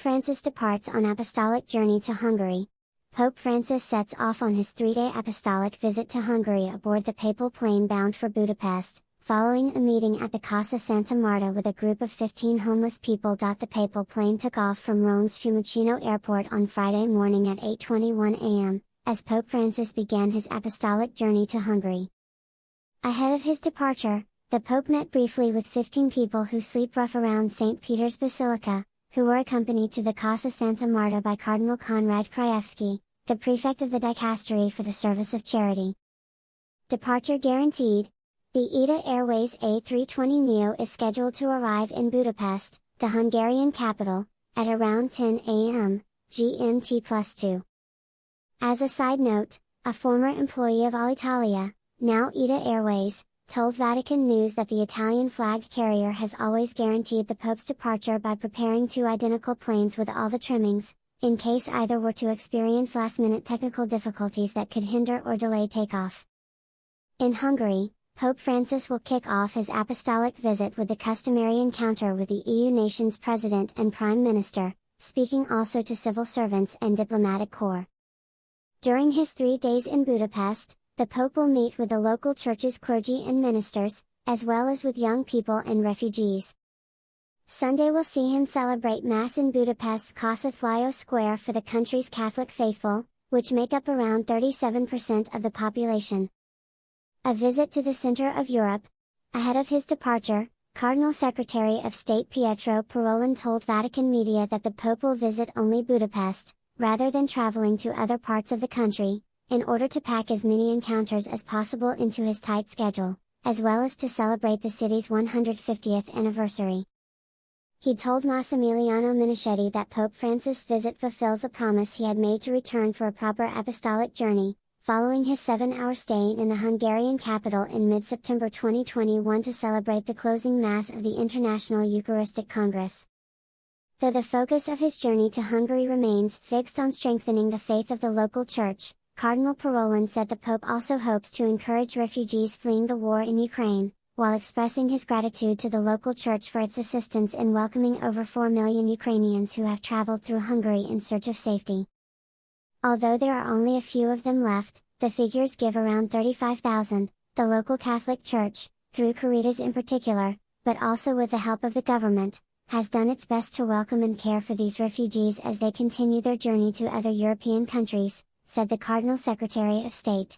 Francis departs on apostolic journey to Hungary. Pope Francis sets off on his 3-day apostolic visit to Hungary aboard the papal plane bound for Budapest, following a meeting at the Casa Santa Marta with a group of 15 homeless people. The papal plane took off from Rome's Fiumicino airport on Friday morning at 8:21 a.m., as Pope Francis began his apostolic journey to Hungary. Ahead of his departure, the Pope met briefly with 15 people who sleep rough around St. Peter's Basilica, who were accompanied to the Casa Santa Marta by Cardinal Konrad Krajewski, the prefect of the Dicastery for the Service of Charity. Departure guaranteed. The ITA Airways A320neo is scheduled to arrive in Budapest, the Hungarian capital, at around 10 a.m., GMT+2. As a side note, a former employee of Alitalia, now ITA Airways, told Vatican News that the Italian flag carrier has always guaranteed the Pope's departure by preparing 2 identical planes with all the trimmings, in case either were to experience last-minute technical difficulties that could hinder or delay takeoff. In Hungary, Pope Francis will kick off his apostolic visit with the customary encounter with the EU nation's president and prime minister, speaking also to civil servants and diplomatic corps. During his 3 days in Budapest, the Pope will meet with the local church's clergy and ministers, as well as with young people and refugees. Sunday will see him celebrate Mass in Budapest's Kossuth Lajos Square for the country's Catholic faithful, which make up around 37% of the population. A visit to the center of Europe. Ahead of his departure, Cardinal Secretary of State Pietro Parolin told Vatican media that the Pope will visit only Budapest, rather than traveling to other parts of the country, in order to pack as many encounters as possible into his tight schedule, as well as to celebrate the city's 150th anniversary. He told Massimiliano Minichetti that Pope Francis' visit fulfills a promise he had made to return for a proper apostolic journey, following his 7-hour stay in the Hungarian capital in mid-September 2021 to celebrate the closing Mass of the International Eucharistic Congress. Though the focus of his journey to Hungary remains fixed on strengthening the faith of the local church, Cardinal Parolin said the Pope also hopes to encourage refugees fleeing the war in Ukraine, while expressing his gratitude to the local church for its assistance in welcoming over 4 million Ukrainians who have traveled through Hungary in search of safety. Although there are only a few of them left, the figures give around 35,000, the local Catholic Church, through Caritas in particular, but also with the help of the government, has done its best to welcome and care for these refugees as they continue their journey to other European countries, said the Cardinal Secretary of State.